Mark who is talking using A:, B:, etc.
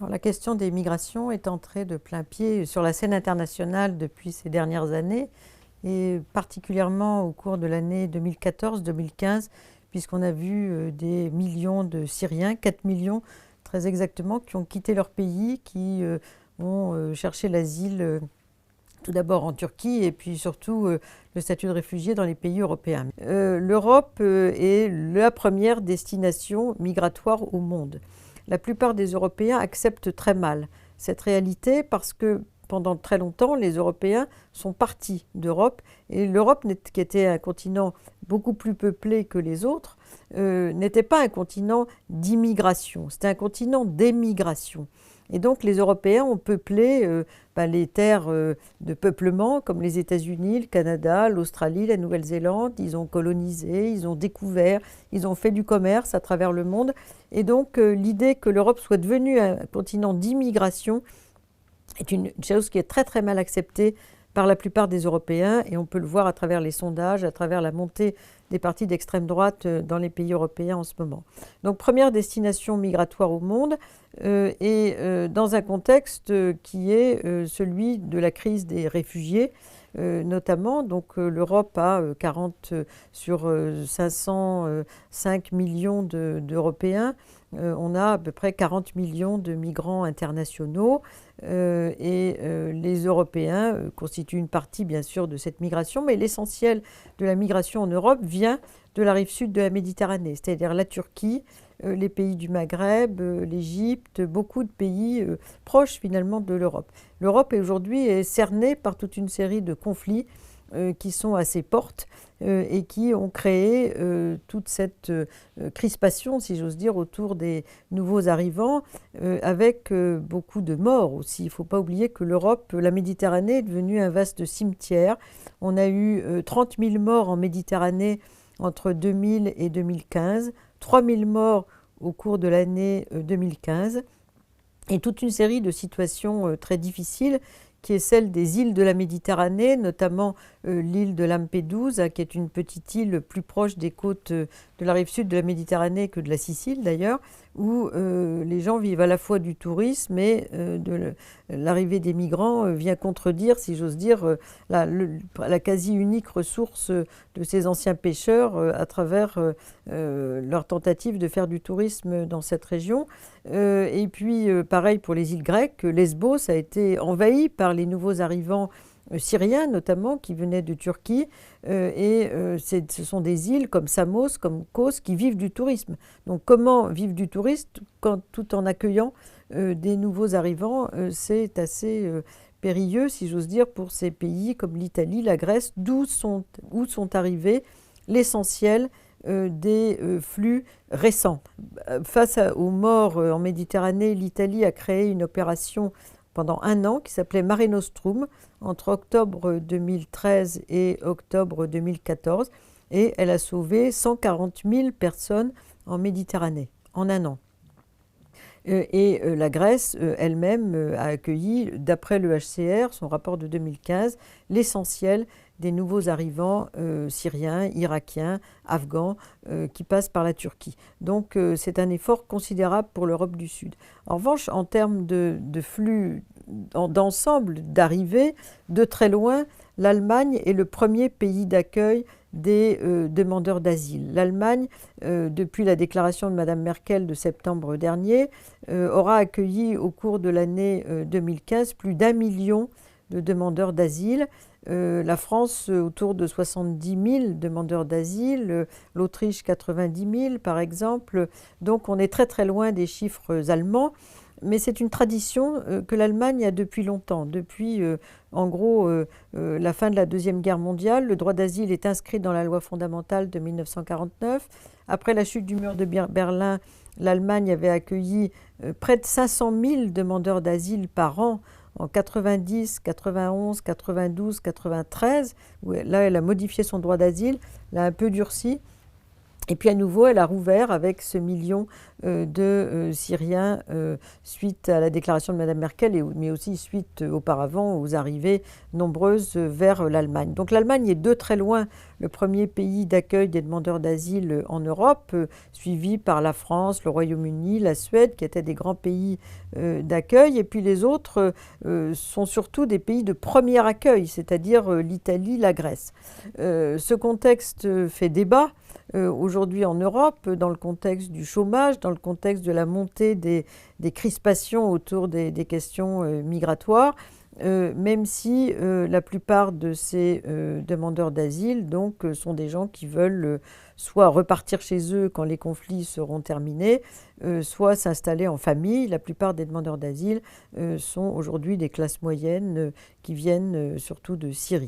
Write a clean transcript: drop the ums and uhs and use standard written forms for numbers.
A: Alors, la question des migrations est entrée de plein pied sur la scène internationale depuis ces dernières années, et particulièrement au cours de l'année 2014-2015, puisqu'on a vu des millions de Syriens, 4 millions très exactement, qui ont quitté leur pays, qui ont cherché l'asile tout d'abord en Turquie et puis surtout le statut de réfugié dans les pays européens. L'Europe est la première destination migratoire au monde. La plupart des Européens acceptent très mal cette réalité parce que pendant très longtemps, les Européens sont partis d'Europe et l'Europe, qui était un continent beaucoup plus peuplé que les autres, n'était pas un continent d'immigration, c'était un continent d'émigration. Et donc les Européens ont peuplé les terres de peuplement comme les États-Unis, le Canada, l'Australie, la Nouvelle-Zélande. Ils ont colonisé, ils ont découvert, ils ont fait du commerce à travers le monde. Et donc l'idée que l'Europe soit devenue un continent d'immigration est une chose qui est très très mal acceptée par la plupart des Européens, et on peut le voir à travers les sondages, à travers la montée des partis d'extrême droite dans les pays européens en ce moment. Donc première destination migratoire au monde, et dans un contexte qui est celui de la crise des réfugiés, notamment. Donc l'Europe a 40 sur 505 millions d'Européens. On a à peu près 40 millions de migrants internationaux, et les Européens constituent une partie bien sûr de cette migration, mais l'essentiel de la migration en Europe vient de la rive sud de la Méditerranée, c'est-à-dire la Turquie, les pays du Maghreb, l'Égypte, beaucoup de pays proches finalement de l'Europe. L'Europe aujourd'hui est cernée par toute une série de conflits qui sont à ses portes et qui ont créé toute cette crispation, si j'ose dire, autour des nouveaux arrivants, avec beaucoup de morts aussi. Il ne faut pas oublier que l'Europe, la Méditerranée est devenue un vaste cimetière. On a eu 30 000 morts en Méditerranée entre 2000 et 2015, 3 000 morts au cours de l'année 2015, et toute une série de situations très difficiles qui est celle des îles de la Méditerranée, notamment l'île de Lampedusa, qui est une petite île plus proche des côtes de la rive sud de la Méditerranée que de la Sicile d'ailleurs, où les gens vivent à la fois du tourisme et l'arrivée des migrants vient contredire, si j'ose dire, la quasi unique ressource de ces anciens pêcheurs à travers leur tentative de faire du tourisme dans cette région. Et puis pareil pour les îles grecques, Lesbos a été envahie par les nouveaux arrivants syriens notamment qui venaient de Turquie, et ce sont des îles comme Samos, comme Kos qui vivent du tourisme. Donc comment vivre du tourisme tout en accueillant des nouveaux arrivants, c'est assez périlleux si j'ose dire pour ces pays comme l'Italie, la Grèce, où sont arrivés l'essentiel des flux récents. Face aux morts en Méditerranée, l'Italie a créé une opération pendant un an qui s'appelait Mare Nostrum entre octobre 2013 et octobre 2014, et elle a sauvé 140 000 personnes en Méditerranée en un an. Et la Grèce elle-même a accueilli, d'après le HCR, son rapport de 2015, l'essentiel des nouveaux arrivants syriens, irakiens, afghans qui passent par la Turquie. Donc c'est un effort considérable pour l'Europe du Sud. En revanche, en termes de flux d'ensemble d'arrivées, de très loin, l'Allemagne est le premier pays d'accueil des demandeurs d'asile. L'Allemagne, depuis la déclaration de Mme Merkel de septembre dernier, aura accueilli au cours de l'année 2015 plus d'1 million de demandeurs d'asile. La France, autour de 70 000 demandeurs d'asile, l'Autriche 90 000 par exemple. Donc on est très très loin des chiffres allemands. Mais c'est une tradition que l'Allemagne a depuis longtemps. Depuis, en gros, la fin de la Deuxième Guerre mondiale, le droit d'asile est inscrit dans la loi fondamentale de 1949. Après la chute du mur de Berlin, l'Allemagne avait accueilli près de 500 000 demandeurs d'asile par an en 90, 91, 92, 93. Où là, elle a modifié son droit d'asile, l'a un peu durci. Et puis à nouveau, elle a rouvert avec ce million de Syriens suite à la déclaration de Mme Merkel, mais aussi suite auparavant aux arrivées nombreuses vers l'Allemagne. Donc l'Allemagne est de très loin le premier pays d'accueil des demandeurs d'asile en Europe, suivi par la France, le Royaume-Uni, la Suède, qui étaient des grands pays d'accueil. Et puis les autres sont surtout des pays de premier accueil, c'est-à-dire l'Italie, la Grèce. Ce contexte fait débat aujourd'hui en Europe, dans le contexte du chômage, dans le contexte de la montée des crispations autour des questions migratoires, même si la plupart de ces demandeurs d'asile sont des gens qui veulent soit repartir chez eux quand les conflits seront terminés, soit s'installer en famille. La plupart des demandeurs d'asile sont aujourd'hui des classes moyennes qui viennent surtout de Syrie.